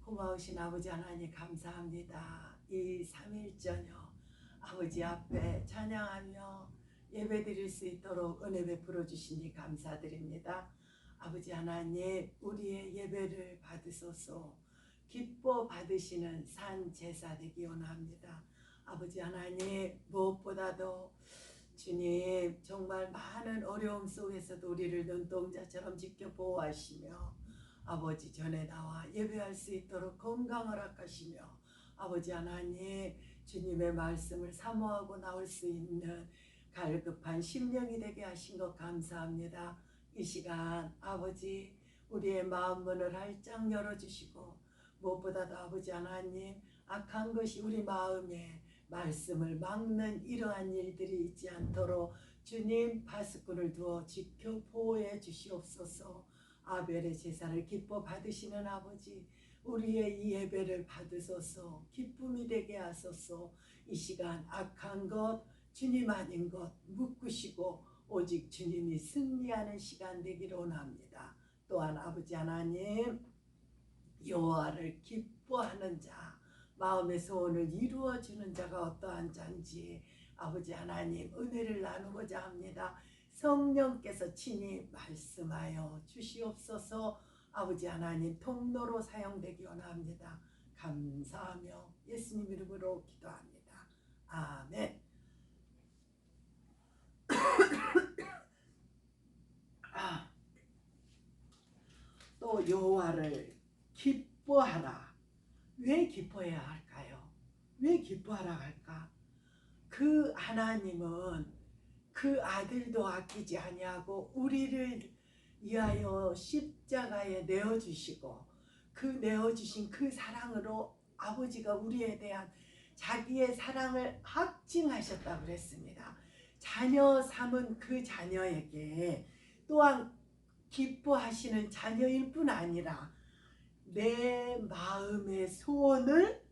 고마우신 아버지 하나님 감사합니다. 이 3일 저녁 아버지 앞에 찬양하며 예배드릴 수 있도록 은혜 베풀어 주시니 감사드립니다. 아버지 하나님 우리의 예배를 받으소서. 기뻐 받으시는 산 제사 되기 원합니다. 아버지 하나님 무엇보다도 주님 정말 많은 어려움 속에서도 우리를 눈동자처럼 지켜 보호하시며 아버지 전에 나와 예배할 수 있도록 건강을 허락하시며 아버지 하나님 주님의 말씀을 사모하고 나올 수 있는 갈급한 심령이 되게 하신 것 감사합니다. 이 시간 아버지 우리의 마음 문을 활짝 열어주시고 무엇보다도 아버지 하나님 악한 것이 우리 마음에 말씀을 막는 이러한 일들이 있지 않도록 주님 파수꾼을 두어 지켜 보호해 주시옵소서. 아벨의 제사를 기뻐 받으시는 아버지 우리의 이 예배를 받으소서. 기쁨이 되게 하소서. 이 시간 악한 것 주님 아닌 것 묶으시고 오직 주님이 승리하는 시간 되기를 원합니다. 또한 아버지 하나님 여호와를 기뻐하는 자 마음의 소원을 이루어주는 자가 어떠한 자인지 아버지 하나님 은혜를 나누고자 합니다. 성령께서 친히 말씀하여 주시옵소서. 아버지 하나님 통로로 사용되기 원합니다. 감사하며 예수님 이름으로 기도합니다. 아멘. 또 여호와를 기뻐하라. 왜 기뻐해야 할까요? 왜 기뻐하라 할까? 그 하나님은 그 아들도 아끼지 아니하고 우리를 위하여 십자가에 내어주시고 그 내어주신 그 사랑으로 아버지가 우리에 대한 자기의 사랑을 확증하셨다고 그랬습니다. 자녀 삼은 그 자녀에게 또한 기뻐하시는 자녀일 뿐 아니라 내 마음의 소원을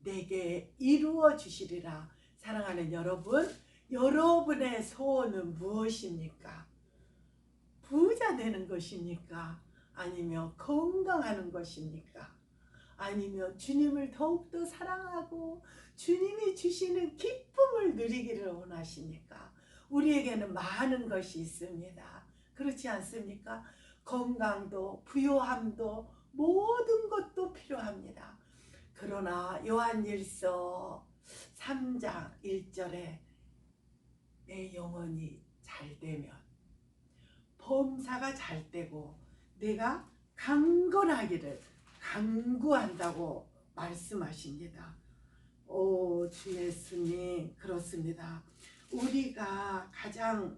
내게 이루어 주시리라. 사랑하는 여러분, 여러분의 소원은 무엇입니까? 부자 되는 것입니까? 아니면 건강하는 것입니까? 아니면 주님을 더욱더 사랑하고 주님이 주시는 기쁨을 누리기를 원하십니까? 우리에게는 많은 것이 있습니다. 그렇지 않습니까? 건강도 부요함도 모든 것도 필요합니다. 그러나 요한일서 3장 1절에 내 영혼이 잘 되면 범사가 잘 되고 내가 강건하기를 강구한다고 말씀하십니다. 오 주 예수님 그렇습니다. 우리가 가장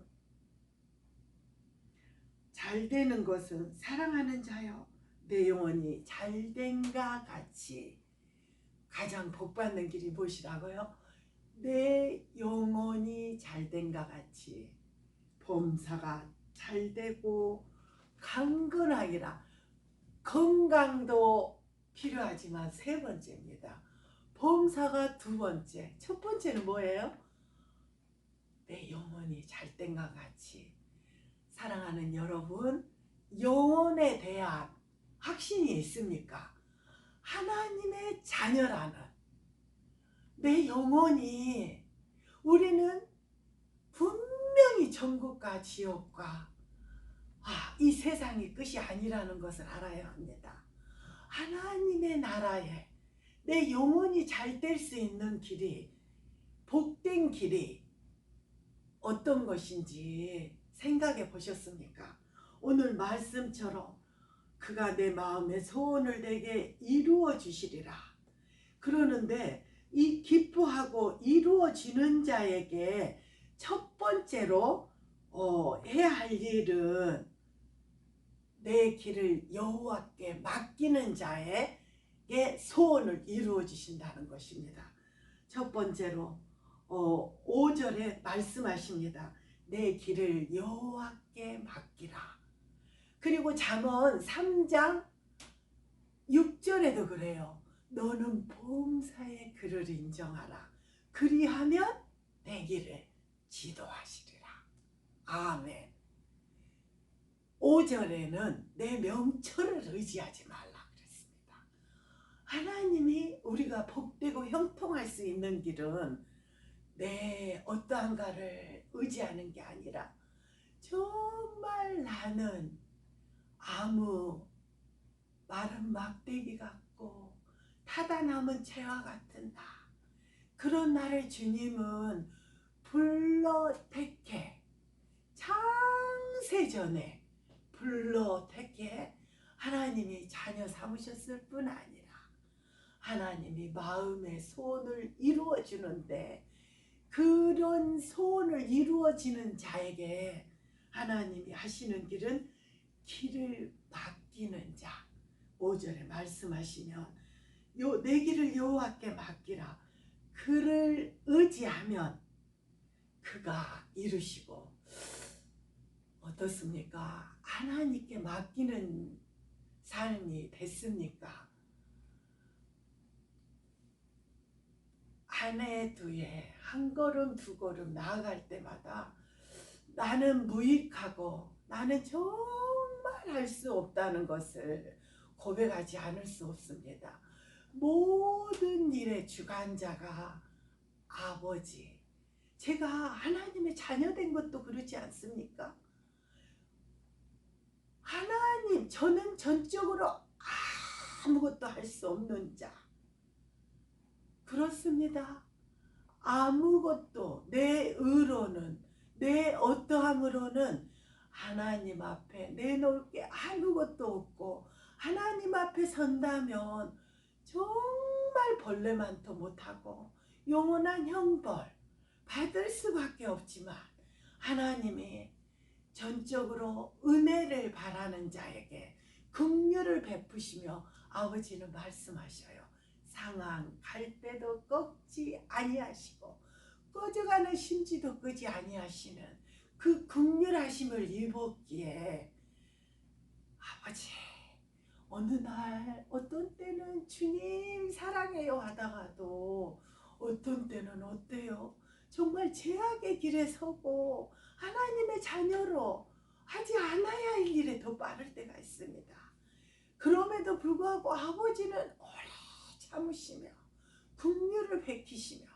잘 되는 것은 사랑하는 자여 내 영혼이 잘된가 같이 가장 복받는 길이 무엇이라고요? 내 영혼이 잘된가 같이 범사가 잘되고 강건하기라. 건강도 필요하지만 세 번째입니다. 범사가 두 번째. 첫 번째는 뭐예요? 내 영혼이 잘된가 같이. 사랑하는 여러분, 영혼에 대한 확신이 있습니까? 하나님의 자녀라는 내 영혼이 우리는 분명히 천국과 지옥과 이 세상이 끝이 아니라는 것을 알아야 합니다. 하나님의 나라에 내 영혼이 잘 될 수 있는 길이 복된 길이 어떤 것인지 생각해 보셨습니까? 오늘 말씀처럼 그가 내 마음의 소원을 내게 이루어 주시리라. 그러는데 이 기뻐하고 이루어지는 자에게 첫 번째로 해야 할 일은 내 길을 여호와께 맡기는 자에게 소원을 이루어 주신다는 것입니다. 첫 번째로 5절에 말씀하십니다. 내 길을 여호와께 맡기라. 그리고 잠언 3장 6절에도 그래요. 너는 범사의 그를 인정하라. 그리하면 내 길을 지도하시리라. 아멘. 5절에는 내 명철을 의지하지 말라 그랬습니다. 하나님이 우리가 복되고 형통할 수 있는 길은 내 어떠한가를 의지하는 게 아니라 정말 나는 아무 마른 막대기 같고 타다 남은 채와 같은 나, 그런 나를 주님은 불러 택해 창세전에 불러 택해 하나님이 자녀 삼으셨을 뿐 아니라 하나님이 마음의 소원을 이루어 주는데, 그런 소원을 이루어지는 자에게 하나님이 하시는 길은 길을 맡기는 자. 5절에 말씀하시면 내 길을 여호와께 맡기라. 그를 의지하면 그가 이루시고. 어떻습니까? 하나님께 맡기는 삶이 됐습니까? 한 해 두 해 한 걸음 두 걸음 나아갈 때마다 나는 무익하고 나는 정말 할 수 없다는 것을 고백하지 않을 수 없습니다. 모든 일의 주관자가 아버지, 제가 하나님의 자녀된 것도 그렇지 않습니까? 하나님, 저는 전적으로 아무것도 할 수 없는 자. 그렇습니다. 아무것도 내 의로는, 내 어떠함으로는 하나님 앞에 내놓을 게 아무것도 없고, 하나님 앞에 선다면 정말 벌레만도 못하고 영원한 형벌 받을 수밖에 없지만, 하나님이 전적으로 은혜를 바라는 자에게 긍휼을 베푸시며 아버지는 말씀하셔요. 상한 갈대도 꺾지 아니하시고 꺼져가는 심지도 끄지 아니하시는 그 긍휼하심을 입었기에, 아버지, 어느 날 어떤 때는 주님 사랑해요 하다가도 어떤 때는 어때요? 정말 죄악의 길에 서고 하나님의 자녀로 하지 않아야 할 일에 더 빠를 때가 있습니다. 그럼에도 불구하고 아버지는 오래 참으시며 긍휼을 베키시며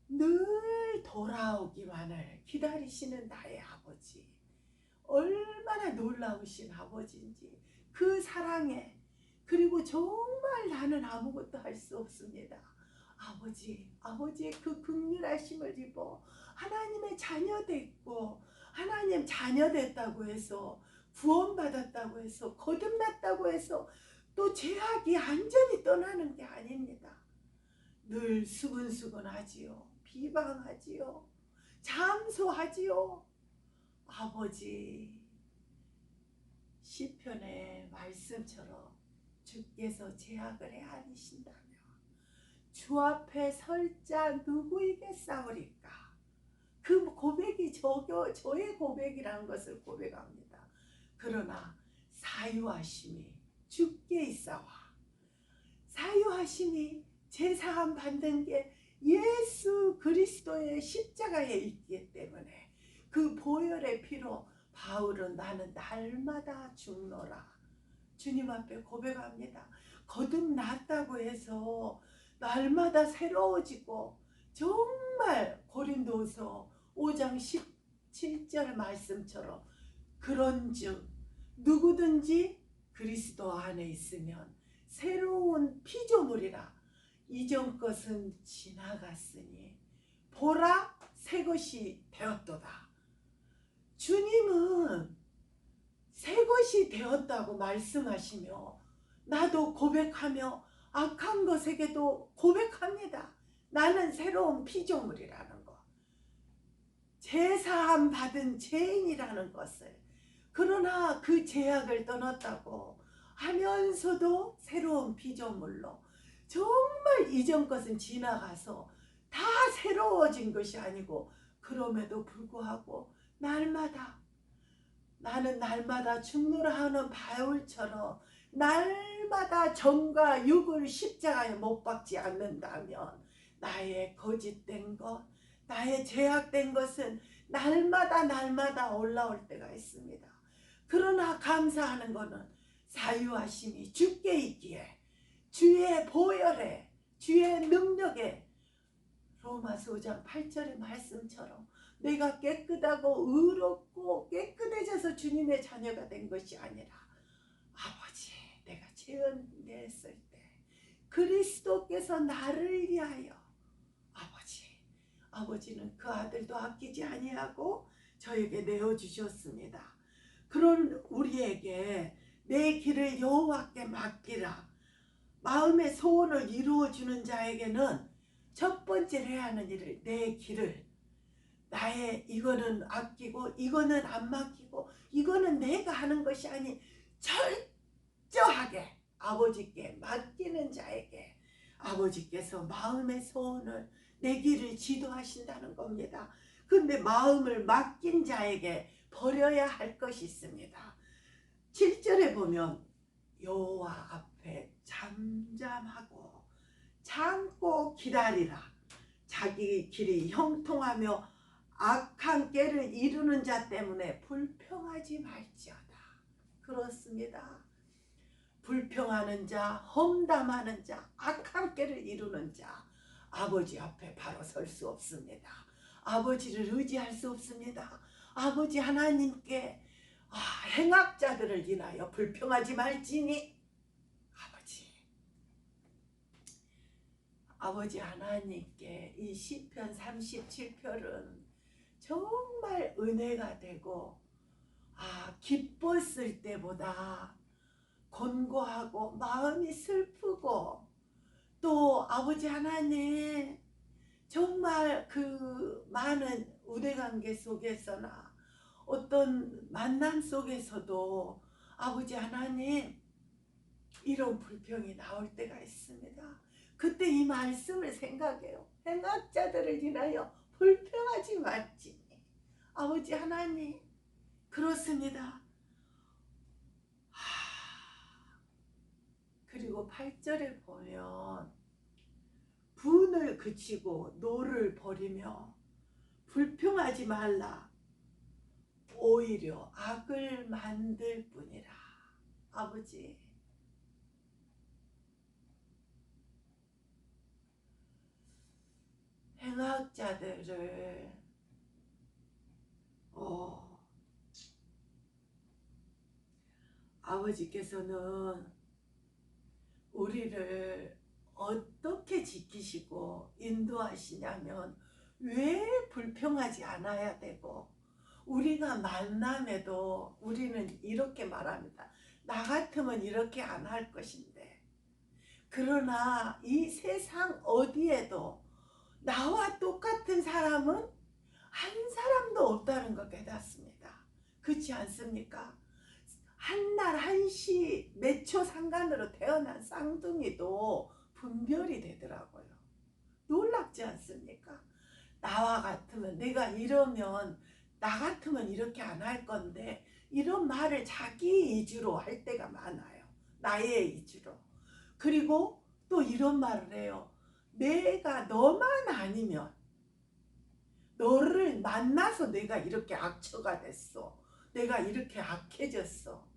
늘 돌아오기만을 기다리시는 나의 아버지, 얼마나 놀라우신 아버지인지, 그 사랑에, 그리고 정말 나는 아무것도 할 수 없습니다. 아버지의 그 긍휼하심을 입어 하나님의 자녀 됐고, 하나님 자녀 됐다고 해서, 구원받았다고 해서, 거듭났다고 해서 또 죄악이 완전히 떠나는 게 아닙니다. 늘 수근수근하지요. 비방하지요. 잠소하지요. 아버지, 시편의 말씀처럼 주께서 죄악을 헤아리신다면 주 앞에 설 자 누구이겠사오리까? 그 고백이 저의 고백이라는 것을 고백합니다. 그러나 사유하심이 주께 있사와, 사유하심이 제사함 받는 게 예수 그리스도의 십자가에 있기 때문에, 그 보혈의 피로 바울은 나는 날마다 죽노라 주님 앞에 고백합니다. 거듭났다고 해서 날마다 새로워지고, 정말 고린도서 5장 17절 말씀처럼 그런즉 누구든지 그리스도 안에 있으면 새로운 피조물이라, 이전 것은 지나갔으니 보라 새 것이 되었도다. 주님은 새 것이 되었다고 말씀하시며, 나도 고백하며 악한 것에게도 고백합니다. 나는 새로운 피조물이라는 것, 제사함 받은 죄인이라는 것을. 그러나 그 죄악을 떠났다고 하면서도 새로운 피조물로, 정말 이전 것은 지나가서 다 새로워진 것이 아니고, 그럼에도 불구하고 나는 날마다 죽노라 하는 바울처럼 날마다 정과 육을 십자가에 못 박지 않는다면, 나의 거짓된 것, 나의 죄악된 것은 날마다 올라올 때가 있습니다. 그러나 감사하는 것은 사유하심이 주께 있기에 주의 주의 보혈에, 주의 능력에, 로마서 5장 8절의 말씀처럼 내가 깨끗하고 의롭고 깨끗해져서 주님의 자녀가 된 것이 아니라, 아버지, 내가 죄인되었을 때 그리스도께서 나를 위하여, 아버지는 그 아들도 아끼지 아니하고 저에게 내어주셨습니다. 그런 우리에게 내 길을 여호와께 맡기라. 마음의 소원을 이루어주는 자에게는 첫 번째로 해야 하는 일을, 내 길을, 나의 이거는 아끼고 이거는 안 맡기고 이거는 내가 하는 것이 아닌 철저하게 아버지께 맡기는 자에게 아버지께서 마음의 소원을, 내 길을 지도하신다는 겁니다. 근데 마음을 맡긴 자에게 버려야 할 것이 있습니다. 7절에 보면 여호와 앞에 잠잠하고 참고 기다리라. 자기 길이 형통하며 악한 꾀를 이루는 자 때문에 불평하지 말지어다. 그렇습니다. 불평하는 자, 험담하는 자, 악한 꾀를 이루는 자, 아버지 앞에 바로 설 수 없습니다. 아버지를 의지할 수 없습니다. 아버지 하나님께 행악자들을 인하여 불평하지 말지니, 아버지 하나님께 이 시편 37편은 정말 은혜가 되고, 기뻤을 때보다 곤고하고 마음이 슬프고, 또 아버지 하나님 정말 그 많은 우대관계 속에서나 어떤 만남 속에서도 아버지 하나님 이런 불평이 나올 때가 있습니다. 그때 이 말씀을 생각해요. 행악자들을 인하여 불평하지 말지니. 아버지 하나님, 그렇습니다. 그리고 8절에 보면 분을 그치고 노를 버리며 불평하지 말라. 오히려 악을 만들 뿐이라. 아버지, 행악자들을 아버지께서는 우리를 어떻게 지키시고 인도하시냐면, 왜 불평하지 않아야 되고, 우리가 만남에도 우리는 이렇게 말합니다. 나 같으면 이렇게 안 할 것인데. 그러나 이 세상 어디에도 나와 똑같은 사람은 한 사람도 없다는 걸 깨닫습니다. 그렇지 않습니까? 한날 한시 몇 초 상간으로 태어난 쌍둥이도 분별이 되더라고요. 놀랍지 않습니까? 나와 같으면, 내가 이러면 나 같으면 이렇게 안 할 건데, 이런 말을 자기 위주로 할 때가 많아요. 나의 위주로. 그리고 또 이런 말을 해요. 내가 너만 아니면, 너를 만나서 내가 이렇게 악처가 됐어. 내가 이렇게 악해졌어.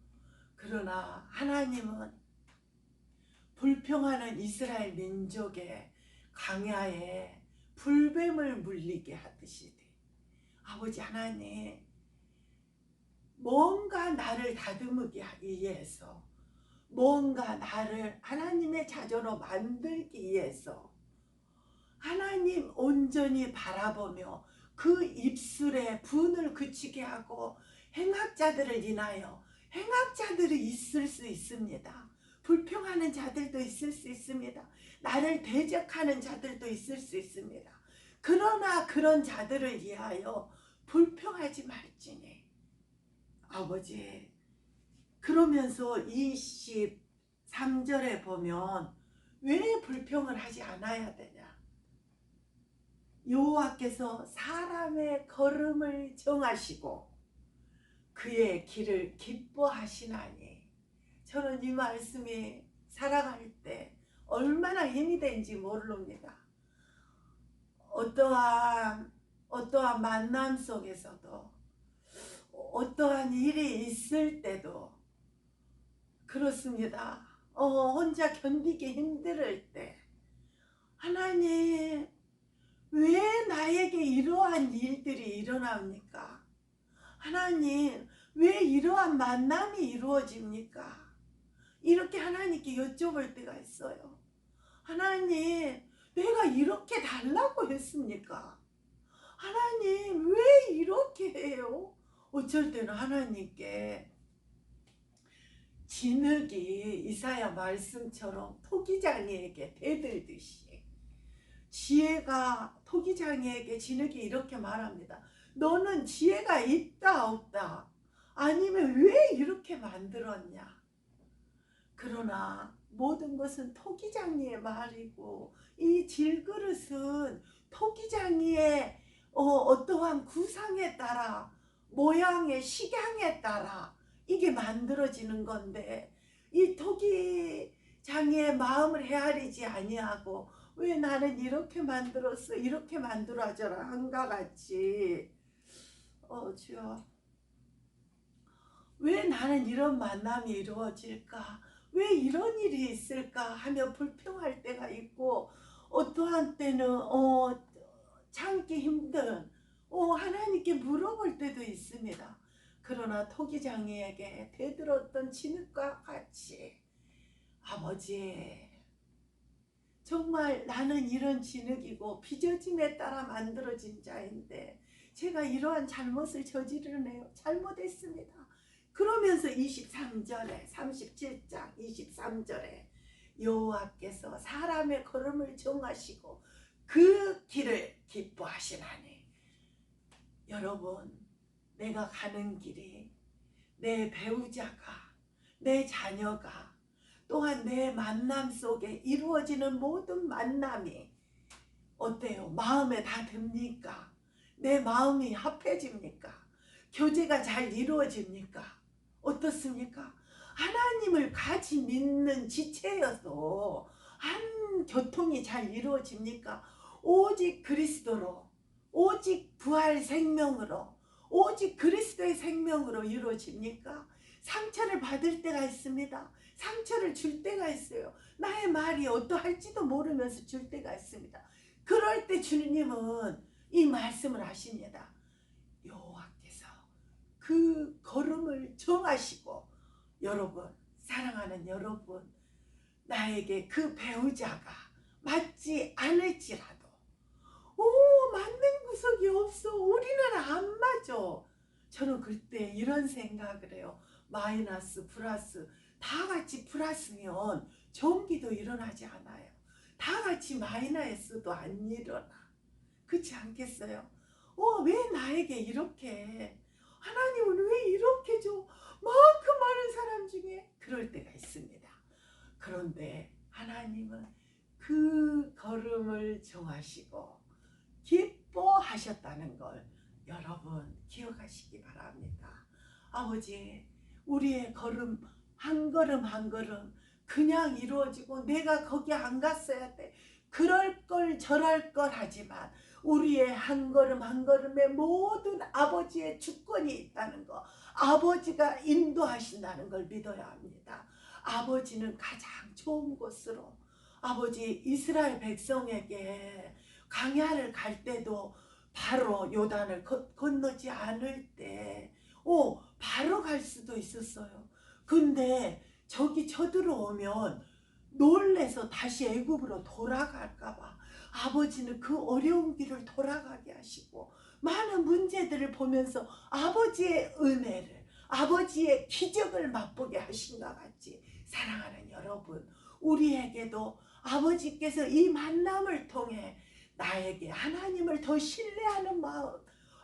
그러나 하나님은 불평하는 이스라엘 민족의 광야에 불뱀을 물리게 하듯이, 아버지 하나님, 뭔가 나를 다듬기 위해서, 뭔가 나를 하나님의 자녀로 만들기 위해서 하나님 온전히 바라보며 그 입술에 분을 그치게 하고, 행악자들을 인하여, 행악자들이 있을 수 있습니다. 불평하는 자들도 있을 수 있습니다. 나를 대적하는 자들도 있을 수 있습니다. 그러나 그런 자들을 위하여 불평하지 말지니. 아버지, 그러면서 23절에 보면 왜 불평을 하지 않아야 되냐? 여호와께서 사람의 걸음을 정하시고 그의 길을 기뻐하시나니. 저는 이 말씀이 살아갈 때 얼마나 힘이 되는지 모릅니다. 어떠한 만남 속에서도, 어떠한 일이 있을 때도 그렇습니다. 혼자 견디기 힘들 때 하나님 왜 나에게 이러한 일들이 일어납니까? 하나님 왜 이러한 만남이 이루어집니까? 이렇게 하나님께 여쭤볼 때가 있어요. 하나님 내가 이렇게 달라고 했습니까? 하나님 왜 이렇게 해요? 어쩔 때는 하나님께 진흙이 이사야 말씀처럼 토기장이에게 대들듯이 지혜가 토기장이에게 진흙이 이렇게 말합니다. 너는 지혜가 있다 없다? 아니면 왜 이렇게 만들었냐? 그러나 모든 것은 토기장이의 말이고 이 질그릇은 토기장이의 어떠한 구상에 따라 모양의 식양에 따라 이게 만들어지는 건데 이 토기장이의 마음을 헤아리지 아니하고 왜 나는 이렇게 만들었어 이렇게 만들어져라 한가 같이 주여 왜 나는 이런 만남이 이루어질까 왜 이런 일이 있을까 하며 불평할 때가 있고 어떠한 때는 참기 힘든 하나님께 물어볼 때도 있습니다. 그러나 토기장이에게 대들었던 진흙과 같이 아버지 정말 나는 이런 진흙이고 빚어짐에 따라 만들어진 자인데 제가 이러한 잘못을 저지르네요. 잘못했습니다. 그러면서 23절에 37장 23절에 여호와께서 사람의 걸음을 정하시고 그 길을 기뻐하시나니 여러분 내가 가는 길이 내 배우자가 내 자녀가 또한 내 만남 속에 이루어지는 모든 만남이 어때요? 마음에 다 듭니까? 내 마음이 합해집니까? 교제가 잘 이루어집니까? 어떻습니까? 하나님을 같이 믿는 지체여서 한 교통이 잘 이루어집니까? 오직 그리스도로 오직 부활 생명으로 오직 그리스도의 생명으로 이루어집니까? 상처를 받을 때가 있습니다. 상처를 줄 때가 있어요. 나의 말이 어떠할지도 모르면서 줄 때가 있습니다. 그럴 때 주님은 이 말씀을 하십니다. 여호와께서 그 걸음을 정하시고 여러분 사랑하는 여러분 나에게 그 배우자가 맞지 않을지라도 맞는 구석이 없어 우리는 안 맞아 저는 그때 이런 생각을 해요. 마이너스 플러스 다 같이 플러스면 전기도 일어나지 않아요. 다 같이 마이너스도 안 일어나. 그렇지 않겠어요? 왜 나에게 이렇게 하나님은 왜 이렇게 줘 만큼 많은 사람 중에 그럴 때가 있습니다. 그런데 하나님은 그 걸음을 정하시고 기뻐하셨다는 걸 여러분 기억하시기 바랍니다. 아버지 우리의 걸음 한 걸음 한 걸음 그냥 이루어지고 내가 거기 안 갔어야 돼 그럴 걸 저럴 걸 하지만 우리의 한 걸음 한 걸음에 모든 아버지의 주권이 있다는 거 아버지가 인도하신다는 걸 믿어야 합니다. 아버지는 가장 좋은 곳으로 아버지 이스라엘 백성에게 광야를 갈 때도 바로 요단을 건너지 않을 때 바로 갈 수도 있었어요. 근데 저기 쳐들어오면 놀래서 다시 애굽으로 돌아갈까봐 아버지는 그 어려운 길을 돌아가게 하시고 많은 문제들을 보면서 아버지의 은혜를 아버지의 기적을 맛보게 하신 것 같이 사랑하는 여러분 우리에게도 아버지께서 이 만남을 통해 나에게 하나님을 더 신뢰하는 마음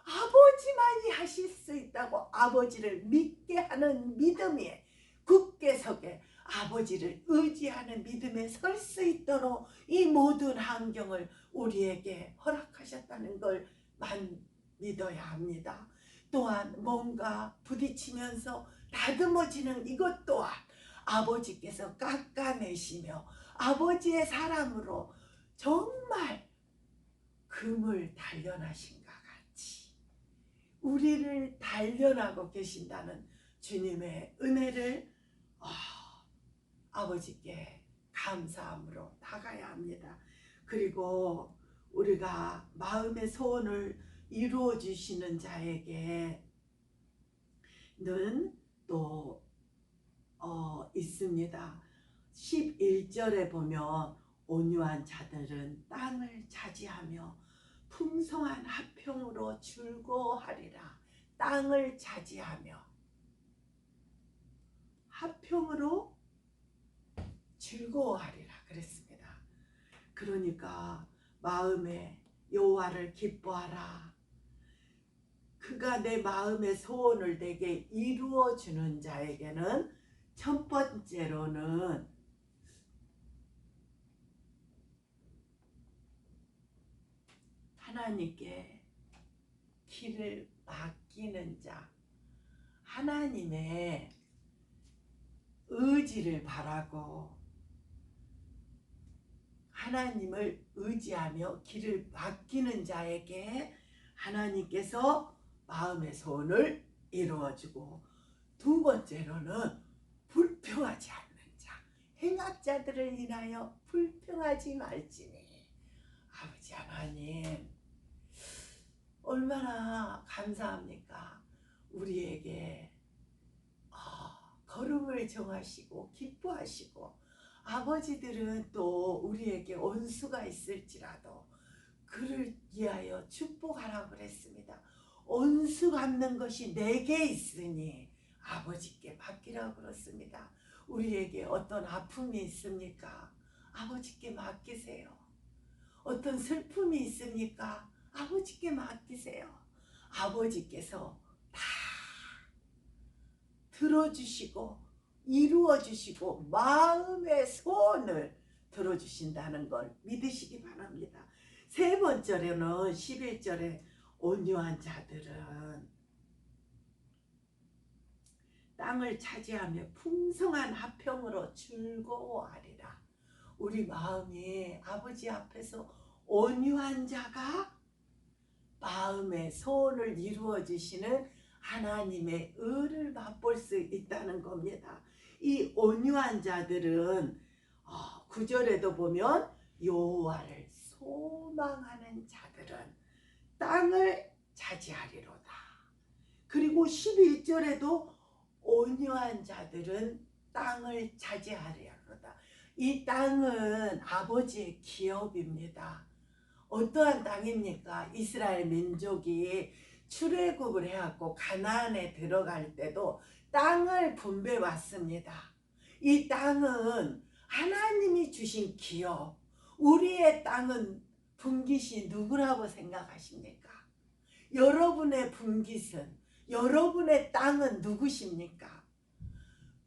아버지만이 하실 수 있다고 아버지를 믿게 하는 믿음에 굳게 서게 아버지를 의지하는 믿음에 설 수 있도록 이 모든 환경을 우리에게 허락하셨다는 걸 믿어야 합니다. 또한 뭔가 부딪히면서 다듬어지는 이것 또한 아버지께서 깎아내시며 아버지의 사람으로 정말 금을 단련하신가 같이 우리를 단련하고 계신다는 주님의 은혜를 아버지께 감사함으로 나가야 합니다. 그리고 우리가 마음의 소원을 이루어 주시는 자에게는 또 있습니다. 11절에 보면 온유한 자들은 땅을 차지하며 풍성한 화평으로 즐거워하리라. 땅을 차지하며 화평으로 즐거워하리라 그랬습니다. 그러니까 마음에 여호와를 기뻐하라. 그가 내 마음의 소원을 내게 이루어 주는 자에게는 첫 번째로는 하나님께 길을 맡기는 자, 하나님의 의지를 바라고 하나님을 의지하며 길을 맡기는 자에게 하나님께서 마음의 소원을 이루어주고, 두 번째로는 불평하지 않는 자, 행악자들을 인하여 불평하지 말지니. 아버지 하나님 얼마나 감사합니까? 우리에게 걸음을 정하시고 기뻐하시고, 아버지들은 또 우리에게 원수가 있을지라도 그를 위하여 축복하라고 그랬습니다. 원수 갚는 것이 내게 있으니 아버지께 맡기라고 그렇습니다. 우리에게 어떤 아픔이 있습니까? 아버지께 맡기세요. 어떤 슬픔이 있습니까? 아버지께 맡기세요. 아버지께서 다 들어주시고 이루어주시고 마음의 소원을 들어주신다는 걸 믿으시기 바랍니다. 세 번째로는 11절에 온유한 자들은 땅을 차지하며 풍성한 화평으로 즐거워하리라. 우리 마음이 아버지 앞에서 온유한 자가 마음의 소원을 이루어 주시는 하나님의 의를 맛볼 수 있다는 겁니다. 이 온유한 자들은 9절에도 보면 여호와를 소망하는 자들은 땅을 차지하리로다. 그리고 11절에도 온유한 자들은 땅을 차지하리로다. 이 땅은 아버지의 기업입니다. 어떠한 땅입니까? 이스라엘 민족이 출애굽을 해갖고 가나안에 들어갈 때도 땅을 분배해 왔습니다. 이 땅은 하나님이 주신 기업. 우리의 땅은 분깃이 누구라고 생각하십니까? 여러분의 분깃은, 여러분의 땅은 누구십니까?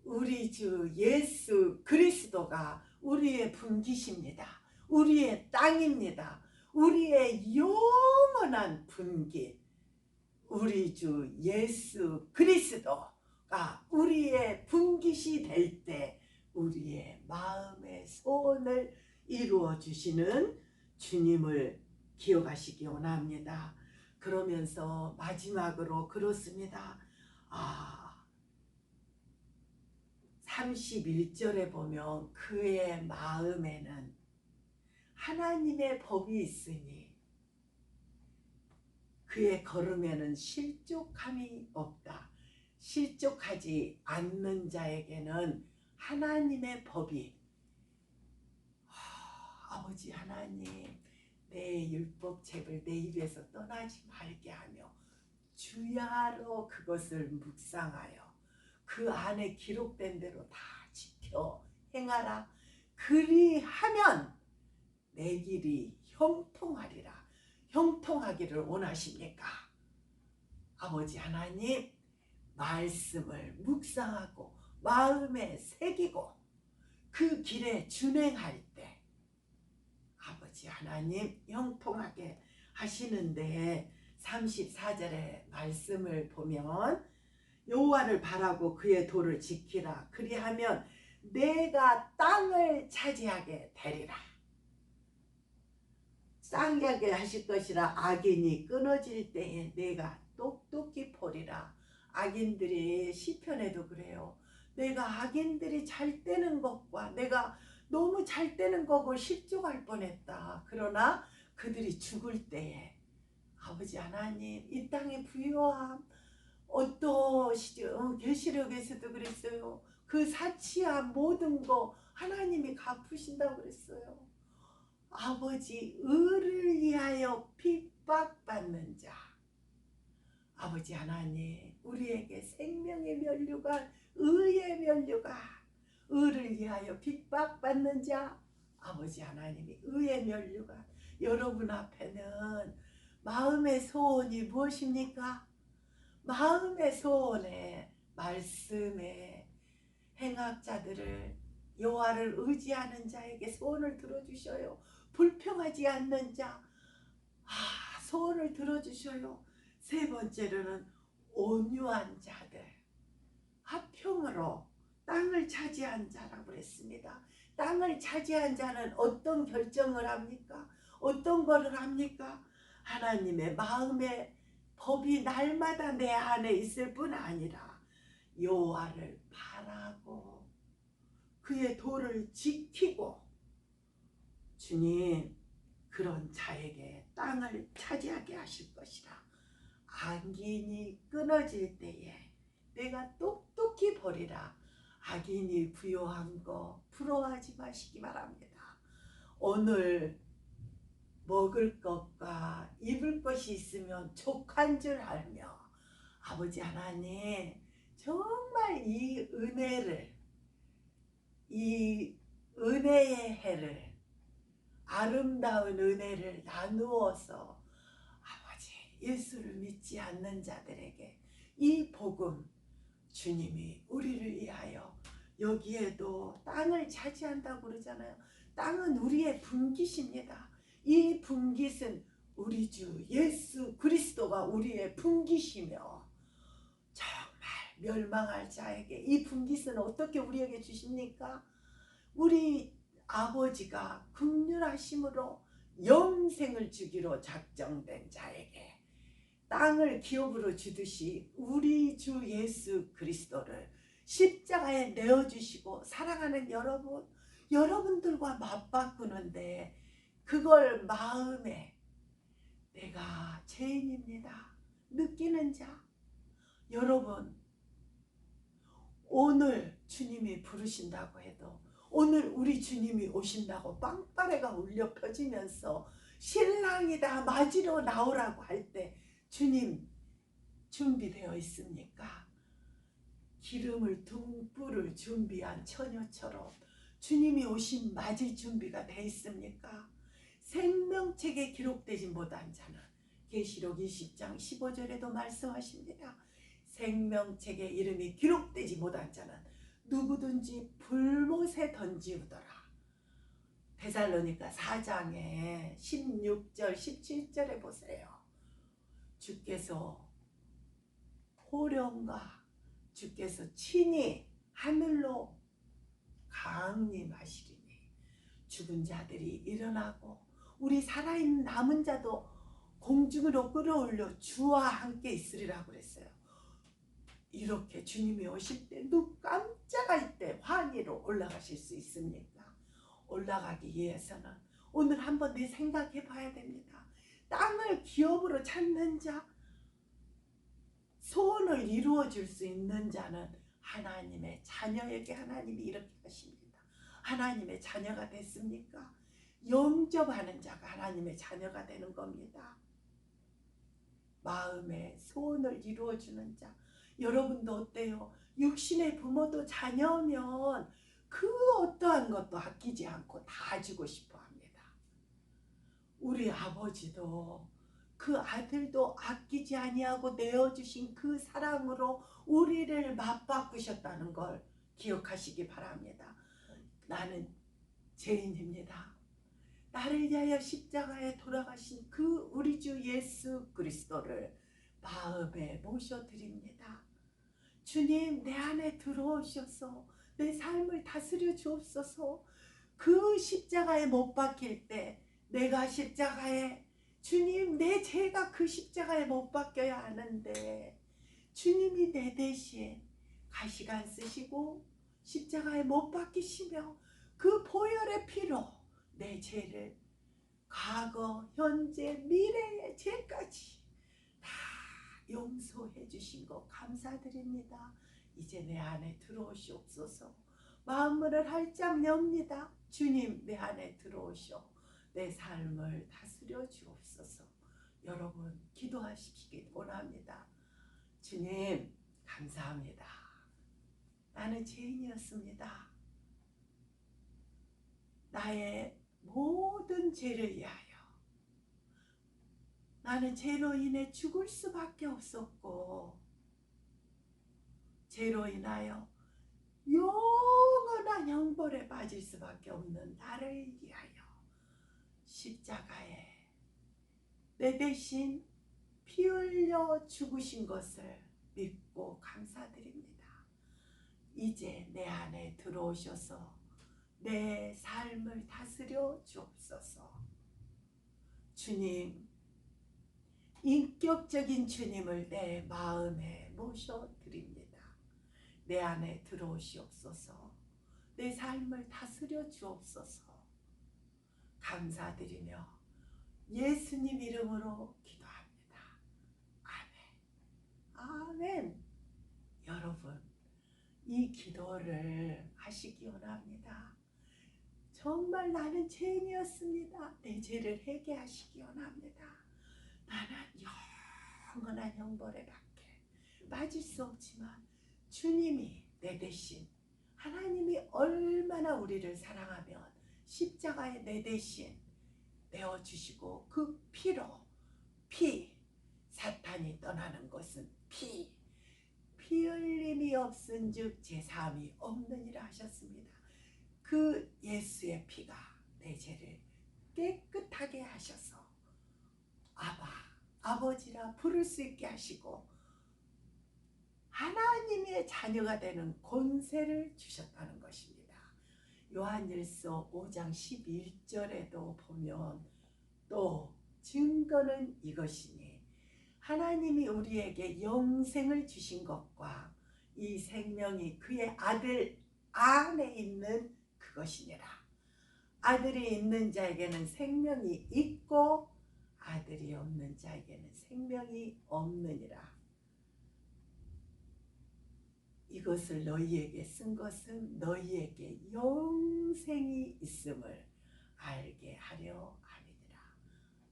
우리 주 예수 그리스도가 우리의 분깃입니다. 우리의 땅입니다. 우리의 영원한 분깃, 우리 주 예수 그리스도가 우리의 분깃이 될 때 우리의 마음의 소원을 이루어 주시는 주님을 기억하시기 원합니다. 그러면서 마지막으로 그렇습니다. 31절에 보면 그의 마음에는 하나님의 법이 있으니 그의 걸음에는 실족함이 없다. 실족하지 않는 자에게는 하나님의 법이, 아버지 하나님, 내 율법책을 내 입에서 떠나지 말게 하며 주야로 그것을 묵상하여 그 안에 기록된 대로 다 지켜 행하라. 그리하면 내 길이 형통하리라. 형통하기를 원하십니까? 아버지 하나님, 말씀을 묵상하고 마음에 새기고 그 길에 준행할 때 아버지 하나님 형통하게 하시는데, 34절의 말씀을 보면 여호와를 바라고 그의 도를 지키라. 그리하면 내가 땅을 차지하게 되리라. 쌍하게 하실 것이라. 악인이 끊어질 때에 내가 똑똑히 보리라. 악인들이 시편에도 그래요. 내가 악인들이 잘 되는 것과 내가 너무 잘 되는 거고 실족할 뻔했다. 그러나 그들이 죽을 때에 아버지 하나님 이 땅의 부요함 어떠시죠? 계시록에서도 그랬어요. 그 사치한 모든 거 하나님이 갚으신다고 그랬어요. 아버지 의를 위하여 핍박받는 자 아버지 하나님 우리에게 생명의 면류관 의의 면류관 의를 위하여 핍박받는 자 아버지 하나님이 의의 면류관 여러분 앞에는 마음의 소원이 무엇입니까? 마음의 소원에 말씀에 행악자들을 여호와를 의지하는 자에게 소원을 들어주셔요. 불평하지 않는 자 소원을 들어주셔요. 세 번째로는 온유한 자들 화평으로 땅을 차지한 자라고 그랬습니다. 땅을 차지한 자는 어떤 결정을 합니까? 어떤 거를 합니까? 하나님의 마음의 법이 날마다 내 안에 있을 뿐 아니라 여호와를 바라고 그의 도를 지키고 주님 그런 자에게 땅을 차지하게 하실 것이라. 악인이 끊어질 때에 내가 똑똑히 버리라. 악인이 부요한 거 부러워하지 마시기 바랍니다. 오늘 먹을 것과 입을 것이 있으면 족한 줄 알며 아버지 하나님 정말 이 은혜를 이 은혜의 해를 아름다운 은혜를 나누어서 아버지 예수를 믿지 않는 자들에게 이 복음 주님이 우리를 위하여 여기에도 땅을 차지한다고 그러잖아요. 땅은 우리의 분깃입니다. 이 분깃은 우리 주 예수 그리스도가 우리의 분깃이며 정말 멸망할 자에게 이 분깃은 어떻게 우리에게 주십니까? 우리 아버지가 긍휼하심으로 영생을 주기로 작정된 자에게 땅을 기업으로 주듯이 우리 주 예수 그리스도를 십자가에 내어주시고 사랑하는 여러분들과 맞바꾸는데 그걸 마음에 내가 죄인입니다 느끼는 자 여러분 오늘 주님이 부르신다고 해도 오늘 우리 주님이 오신다고 빵빠레가 울려 펴지면서 신랑이다 맞으러 나오라고 할 때 주님 준비되어 있습니까? 기름을 둥불을 준비한 처녀처럼 주님이 오신 맞을 준비가 돼 있습니까? 생명책에 기록되지 못한 자는 계시록 20장 15절에도 말씀하십니다. 생명책에 이름이 기록되지 못한 자는 누구든지 불못에 던지우더라. 데살로니가 4장에 16절 17절에 보세요. 주께서 호령과 주께서 친히 하늘로 강림하시리니 죽은 자들이 일어나고 우리 살아있는 남은 자도 공중으로 끌어올려 주와 함께 있으리라고 그랬어요. 이렇게 주님이 오실 때 눈 깜짝할 때 환희로 올라가실 수 있습니까? 올라가기 위해서는 오늘 한번 내 생각해 봐야 됩니다. 땅을 기업으로 찾는 자 소원을 이루어 줄 수 있는 자는 하나님의 자녀에게 하나님이 이렇게 하십니다. 하나님의 자녀가 됐습니까? 영접하는 자가 하나님의 자녀가 되는 겁니다. 마음의 소원을 이루어 주는 자 여러분도 어때요? 육신의 부모도 자녀면 그 어떠한 것도 아끼지 않고 다 주고 싶어 합니다. 우리 아버지도 그 아들도 아끼지 아니하고 내어주신 그 사랑으로 우리를 맞바꾸셨다는 걸 기억하시기 바랍니다. 나는 죄인입니다. 나를 위하여 십자가에 돌아가신 그 우리 주 예수 그리스도를 마음에 모셔드립니다. 주님 내 안에 들어오셔서 내 삶을 다스려 주옵소서. 그 십자가에 못 박힐 때 내가 십자가에 주님 내 죄가 그 십자가에 못 박혀야 하는데 주님이 내 대신 가시관 쓰시고 십자가에 못 박히시며 그 보혈의 피로 내 죄를 과거, 현재, 미래의 죄까지 다 용서해 주신 거 감사드립니다. 이제 내 안에 들어오시옵소서. 마음문을 활짝 엽니다. 주님 내 안에 들어오시오. 내 삶을 다스려 주옵소서. 여러분 기도하시기 원합니다. 주님 감사합니다. 나는 죄인이었습니다. 나의 모든 죄를 위하여 나는 죄로 인해 죽을 수밖에 없었고 죄로 인하여 영원한 형벌에 빠질 수밖에 없는 나를 위하여 십자가에 내 대신 피 흘려 죽으신 것을 믿고 감사드립니다. 이제 내 안에 들어오셔서 내 삶을 다스려 주옵소서. 주님, 인격적인 주님을 내 마음에 모셔드립니다. 내 안에 들어오시옵소서. 내 삶을 다스려 주옵소서. 감사드리며 예수님 이름으로 기도합니다. 아멘. 아멘. 여러분, 이 기도를 하시기 원합니다. 정말 나는 죄인이었습니다. 내 죄를 회개하시기 원합니다. 나는 영원한 형벌에 빠질 수 없지만 주님이 내 대신, 하나님이 얼마나 우리를 사랑하면 십자가에 내 대신 내어주시고 그 피로, 사탄이 떠나는 것은 피 흘림이 없은즉 제사함이 없느니라 하셨습니다. 그 예수의 피가 내 죄를 깨끗하게 하셔서 아버지라 부를 수 있게 하시고 하나님의 자녀가 되는 권세를 주셨다는 것입니다. 요한일서 5장 11절에도 보면 또 증거는 이것이니 하나님이 우리에게 영생을 주신 것과 이 생명이 그의 아들 안에 있는 그것이니라. 아들이 있는 자에게는 생명이 있고 아들이 없는 자에게는 생명이 없느니라. 이것을 너희에게 쓴 것은 너희에게 영생이 있음을 알게 하려 함이니라.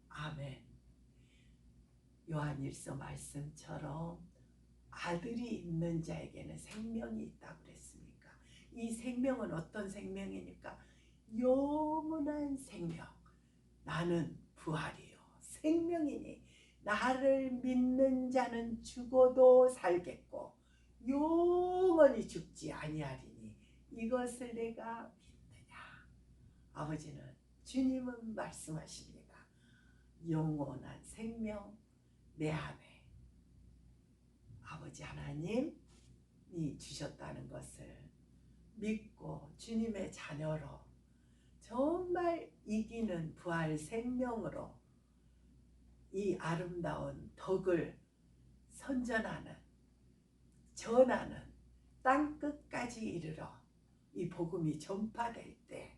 아멘. 요한일서 말씀처럼 아들이 있는 자에게는 생명이 있다고 그랬으니까 이 생명은 어떤 생명이니까 영원한 생명. 나는 부활이요 생명이니 나를 믿는 자는 죽어도 살겠고 영원히 죽지 아니하리니 이것을 내가 믿느냐. 아버지는 주님은 말씀하십니다. 영원한 생명 내 안에 아버지 하나님이 주셨다는 것을 믿고 주님의 자녀로 정말 이기는 부활 생명으로 이 아름다운 덕을 선전하는, 전하는 땅끝까지 이르러 이 복음이 전파될 때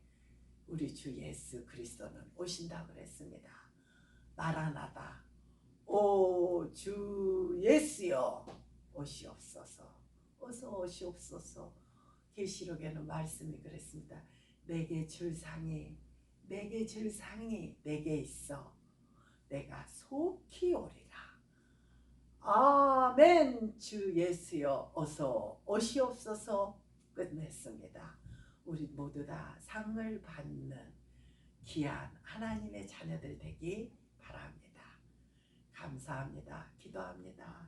우리 주 예수 그리스도는 오신다고 그랬습니다. 마라나다 오 주 예수여 오시옵소서. 어서 오시옵소서. 계시록에는 말씀이 그랬습니다. 내게 줄 상이 내게 있어 내가 속히 오리라. 아멘. 주 예수여 어서 오시옵소서. 끝냈습니다. 우리 모두 다 상을 받는 귀한 하나님의 자녀들 되기 바랍니다. 감사합니다. 기도합니다.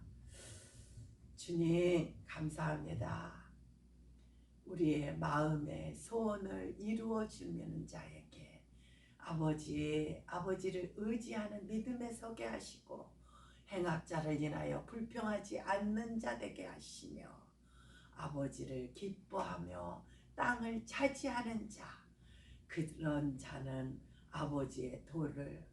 주님 감사합니다. 우리의 마음의 소원을 이루어 주는 자에게 아버지를 의지하는 믿음에 서게 하시고 행악자를 인하여 불평하지 않는 자 되게 하시며 아버지를 기뻐하며 땅을 차지하는 자, 그런 자는 아버지의 도를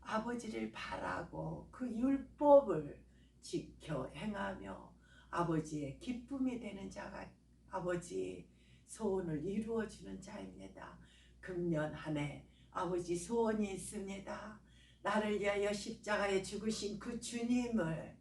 아버지를 바라고 그 율법을 지켜 행하며 아버지의 기쁨이 되는 자가 아버지 소원을 이루어주는 자입니다. 금년 한 해 아버지 소원이 있습니다. 나를 위하여 십자가에 죽으신 그 주님을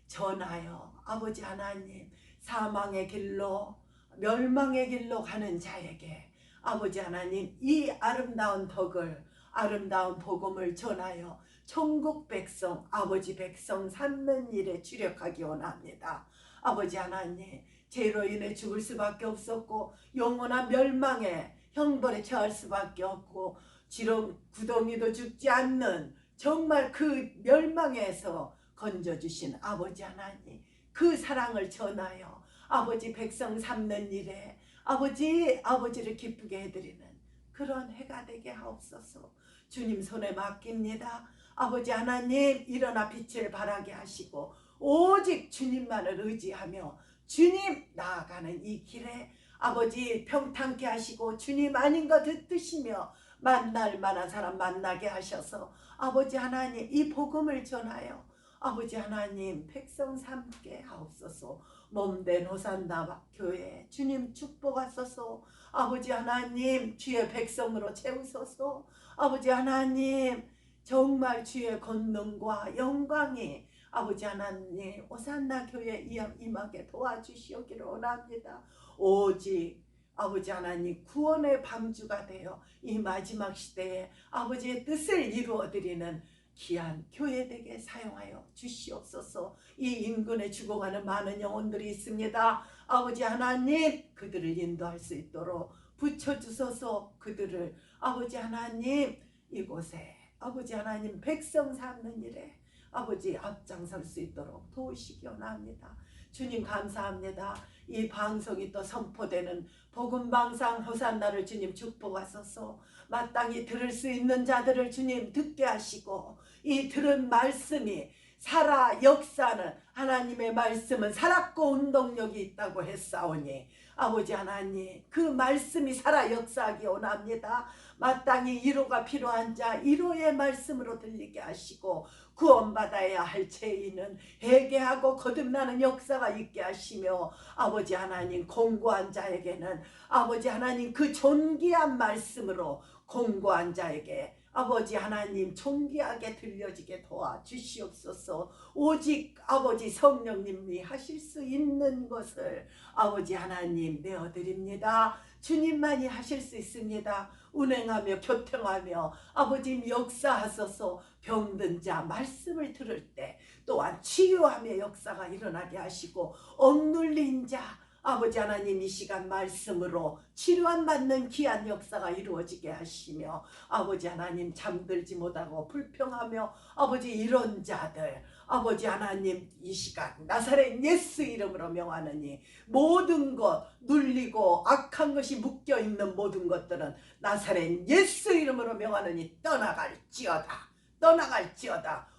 전하여 아버지 하나님 사망의 길로 멸망의 길로 가는 자에게 아버지 하나님 이 아름다운 덕을 아름다운 복음을 전하여 천국 백성 아버지 백성 삼는 일에 주력하기 원합니다. 아버지 하나님 죄로 인해 죽을 수밖에 없었고 영원한 멸망에 형벌에 처할 수밖에 없고 지렁 구덩이도 죽지 않는 정말 그 멸망에서 건져주신 아버지 하나님 그 사랑을 전하여 아버지 백성 삼는 일에 아버지를 기쁘게 해드리는 그런 해가 되게 하옵소서. 주님 손에 맡깁니다. 아버지 하나님 일어나 빛을 발하게 하시고 오직 주님만을 의지하며 주님 나아가는 이 길에 아버지 평탄케 하시고 주님 아닌 것 듣으시며 만날 만한 사람 만나게 하셔서 아버지 하나님 이 복음을 전하여 아버지 하나님 백성 삼게 하옵소서. 몸된 호산나 교회 주님 축복하소서. 아버지 하나님 주의 백성으로 채우소서. 아버지 하나님 정말 주의 권능과 영광이 아버지 하나님 호산나 교회 임하게 도와주시오기를 원합니다. 오직 아버지 하나님 구원의 방주가 되어 이 마지막 시대에 아버지의 뜻을 이루어드리는 귀한 교회되게 사용하여 주시옵소서. 이 인근에 죽어가는 많은 영혼들이 있습니다. 아버지 하나님 그들을 인도할 수 있도록 붙여주소서. 그들을 아버지 하나님 이곳에 아버지 하나님 백성 삼는 일에 아버지 앞장설 수 있도록 도우시기 원합니다. 주님 감사합니다. 이 방송이 또 선포되는 복음방송 호산나를 주님 축복하소서. 마땅히 들을 수 있는 자들을 주님 듣게 하시고 이 들은 말씀이 살아 역사는 하나님의 말씀은 살았고 운동력이 있다고 했사오니 아버지 하나님 그 말씀이 살아 역사하기 원합니다. 마땅히 위로가 필요한 자 위로의 말씀으로 들리게 하시고 구원받아야 할 죄인은 회개하고 거듭나는 역사가 있게 하시며 아버지 하나님 공고한 자에게는 아버지 하나님 그 존귀한 말씀으로 공고한 자에게 아버지 하나님 존귀하게 들려지게 도와주시옵소서. 오직 아버지 성령님이 하실 수 있는 것을 아버지 하나님 내어드립니다. 주님만이 하실 수 있습니다. 운행하며 교통하며 아버지 역사하소서. 병든 자 말씀을 들을 때 또한 치유하며 역사가 일어나게 하시고 억눌린 자 아버지 하나님 이 시간 말씀으로 치료한 받는 귀한 역사가 이루어지게 하시며 아버지 하나님 잠들지 못하고 불평하며 아버지 이런 자들 아버지 하나님 이 시간 나사렛 예수 이름으로 명하느니 모든 것 눌리고 악한 것이 묶여있는 모든 것들은 나사렛 예수 이름으로 명하느니 떠나갈지어다.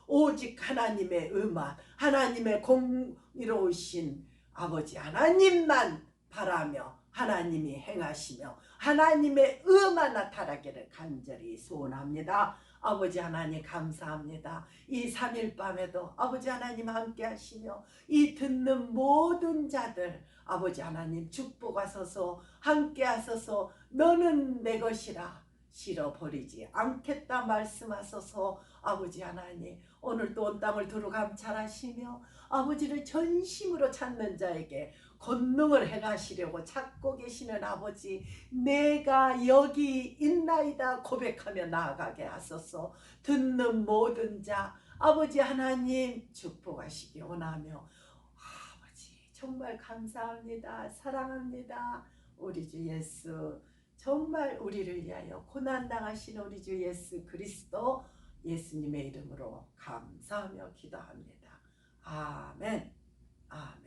오직 하나님의 음한 하나님의 공의로우신 아버지 하나님만 바라며 하나님이 행하시며 하나님의 의만 나타나기를 간절히 소원합니다. 아버지 하나님 감사합니다. 이 3일 밤에도 아버지 하나님 함께 하시며 이 듣는 모든 자들 아버지 하나님 축복하소서. 함께 하소서. 너는 내 것이라 실어버리지 않겠다 말씀하소서. 아버지 하나님 오늘도 온 땅을 두루 감찰하시며 아버지를 전심으로 찾는 자에게 권능을 행하시려고 찾고 계시는 아버지 내가 여기 있나이다 고백하며 나아가게 하소서. 듣는 모든 자 아버지 하나님 축복하시기 원하며 아버지 정말 감사합니다. 사랑합니다. 우리 주 예수 정말 우리를 위하여 고난당하신 우리 주 예수 그리스도 예수님의 이름으로 감사하며 기도합니다. 아멘. 아멘.